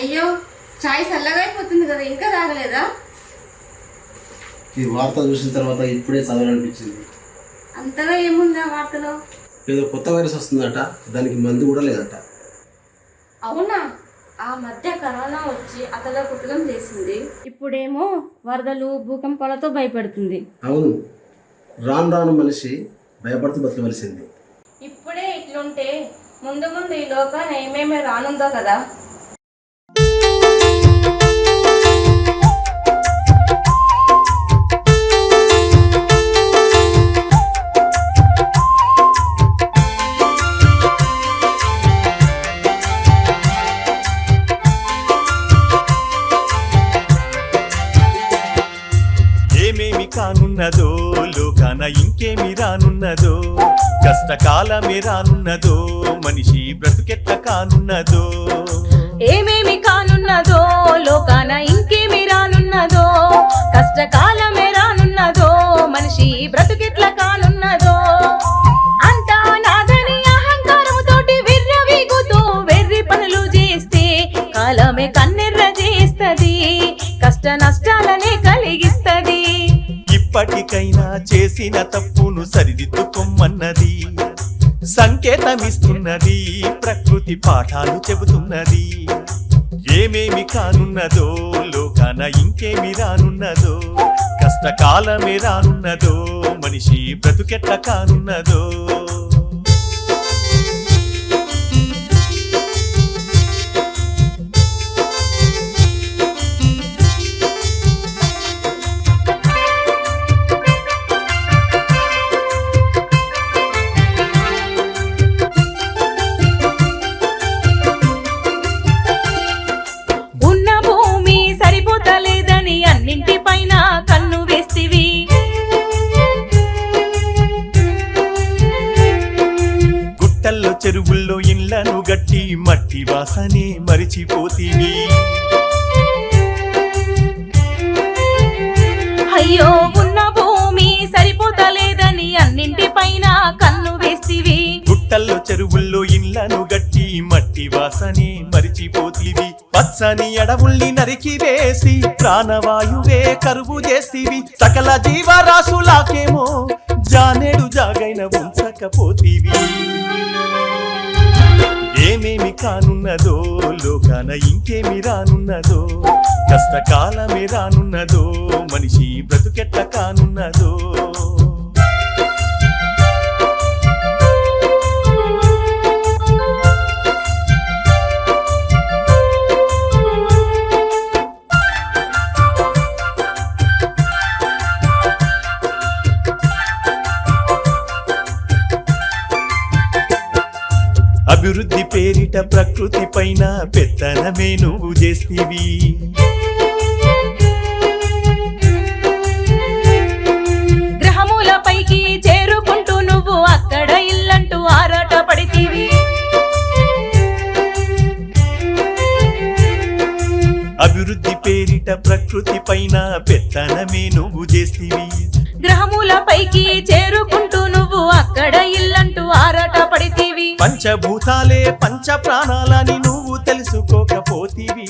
అయ్యో చాయ్ చల్లగా అయిపోతుంది కదా, ఇంకా తాగలేదా? ఈ వార్త చూసిన తర్వాత ఇప్పుడే చదవాలనిపించింది. అంతగా ఏముంది ఆ వార్తలో? ఏదో కొత్త వైరస్ వస్తుందట, దానికి మందు కూడా లేదట. అవునా? ఆ మధ్య కరోనా వచ్చి అతల కుతలం చేసింది, ఇప్పుడేమో వరదలు భూకంపాలతో భయపెడుతుంది. అవును, రాను రాను మనిషి భయపడుతూ బతకవలసింది. ఇప్పుడే ఇట్లుంటే ముందు ముందు ఈ లోకాన్ని ఏమేమి రానుందో కదా. ఏమేమి కానున్నదో లోకాన, ఇంకేమి రానున్నదో, కష్టకాలమే రానున్నదో, మనిషి బ్రతుకెట్ట కానున్నదో. ఏమేమి కానున్నదో లోకాన, ఇంకేమి రానున్నదో, కష్టకాలమే రానున్నదో, మనిషి బ్రతుకెట్ల కానున్నదో. అంతా నాదని అహంకారముతోటి విర్రవీగుతూ వెర్రి పనులు చేస్తే కాలమే కన్నెర్ర చేస్తది, కష్ట నష్టాలనే కలిగిస్తది. ఇప్పటికైనా చేసిన తప్పును సరిదిద్దుకోమన్నది, సంకేతమిస్తున్నది, ప్రకృతి పాఠాలు చెబుతున్నది. ఏమేమి కానున్నదో లోకాన, ఇంకేమి రానున్నదో, కష్టకాలమే రానున్నదో, మనిషి బ్రతుకెట్ల కానున్నదో. అన్నింటిపైన కన్ను వేస్తివి, గుట్టల్లో చెరువుల్లో ఇళ్లను గట్టి మట్టి వాసనే మరిచిపోతీవి. అయ్యో ఉన్న భూమి సరిపోతలేదని అన్నింటిపైన కన్ను వేస్తివి, గుట్టల్లో చెరువుల్లో ఇళ్లను గట్టి మట్టి వాసనే మరిచిపోతీవి. పచ్చని అడవుల్ని నరికి వేసి ప్రాణవాయువే కరువు చేస్తీవి. సకల జీవరాశులాకేమో జానేడు జాగైన ఉంచకపోతీవి. ఏమేమి కానున్నదో లోకాన, ఇంకేమి రానున్నదో, కష్టకాలమే రానున్నదో, మనిషి బ్రతుకెట్ల కానున్నదో. అభివృద్ధి పేరిట ప్రకృతి పైన పెత్తనమే నువ్వు చేస్తీవి. గ్రహముల పైకి చేరుకుంటూ నువ్వు అక్కడ ఇల్లంటూ ఆరాట పడితీవి. అభివృద్ధి పేరిట ప్రకృతి పైన పెత్తనమే నువ్వు చేస్తీవి. గ్రహముల పైకి చేరుకుంటూ నువ్వు అక్కడ ఇల్లంటూ ఆరాట పడితీవి. పంచభూతాలే పంచ ప్రాణాలని నువ్వు తెలుసుకోకపోతీవి.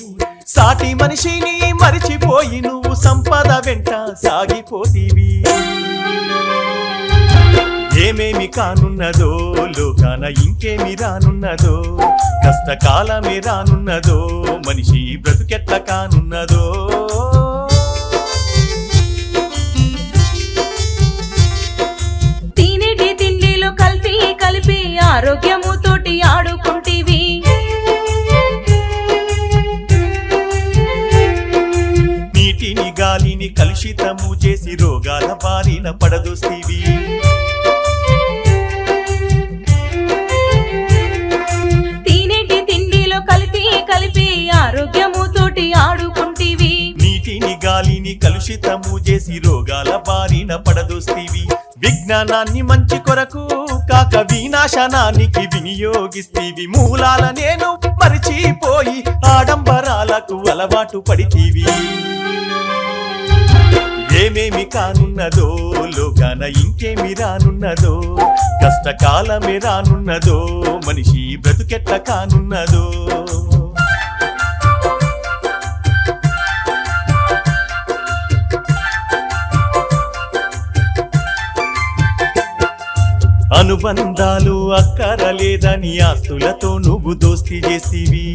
సాటి మనిషిని మరిచిపోయి నువ్వు సంపద వెంట సాగిపోతీవి. ఏమేమి కానున్నదో లోకాన, ఇంకేమి రానున్నదో, కష్టకాలమే రానున్నదో, మనిషి బ్రతుకెట్ల కానున్నదో. తినేటి తిండిలో కల్తీ కలిపి ఆరోగ్యముతోటి ఆడుకుంటేవి. నీటిని గాలిని కలుషితము చేసి రోగాల బారిన పడదోస్తీవి. తినేటి తిండిలో కలిపి ఆరోగ్యముతోటి ఆడుకుంటేవి. నీటిని గాలిని కలుషితము చేసి రోగాల బారిన పడదోస్తీవి. విజ్ఞానాన్ని మంచి కొరకు కాక వినాశనానికి వినియోగిస్తీవి. మూలాల నేను మరిచిపోయి ఆడంబరాలకు అలవాటు పడితీవి. ఏమేమి కానున్నదో లోకాన, ఇంకేమి రానున్నదో, కష్టకాలమే రానున్నదో, మనిషి బ్రతుకెట్ల కానున్నదో. అనుబంధాలు అక్కరలేదని ఆస్తులతో నువ్వు దోస్తి చేసివి.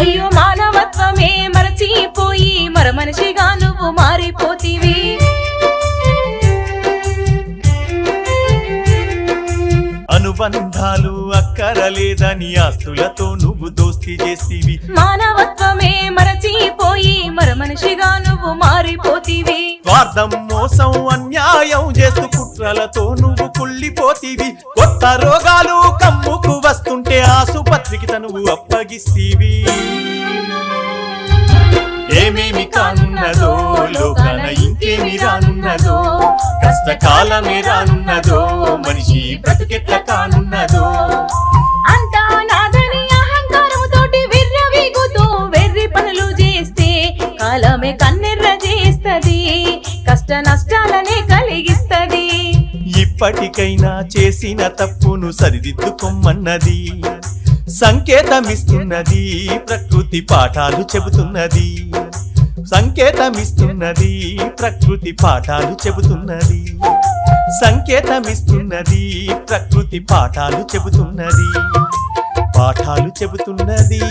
అయ్యో మానవత్వమే మరచిపోయి మనిషిగా నువ్వు మారిపోతివి. అనుబంధాలు అక్కరలేదని ఆస్తులతో నువ్వు దోస్తి చేసివి. మానవత్వమే మరచిపోయి మనిషిగా నువ్వు మారిపోతివి. స్వార్థం మోసం అన్యాయం చేస్తూ కుట్రలతో నువ్వు కుళ్ళిపోతివి. కొత్త రోగాలు కమ్ముకు వస్తుంటే ఆసుపత్రికి తనువు అప్పగిస్తీవి. ఏమేమి కానున్నదో లోకాన ఇంకేమి రానున్నదో, కష్టకాలమే రానున్నదో, మనిషి బ్రతుకెట్ల కానున్నదో. అంతా నాదని అహంకారముతోటి విర్రవీగుతూ వెర్రి పనులు చేస్తే కాలమే కన్నెర్ర చేస్తది, కష్ట నష్టాలనే కలిగిస్తది. ఇప్పటికైనా చేసిన తప్పును సరిదిద్దుకొమ్మన్నది, సంకేతమిస్తున్నది ప్రకృతి పాఠాలు చెబుతున్నది. సంకేతమిస్తున్నది ప్రకృతి పాఠాలు చెబుతున్నది. సంకేతమిస్తున్నది ప్రకృతి పాఠాలు చెబుతున్నది. పాఠాలు చెబుతున్నది.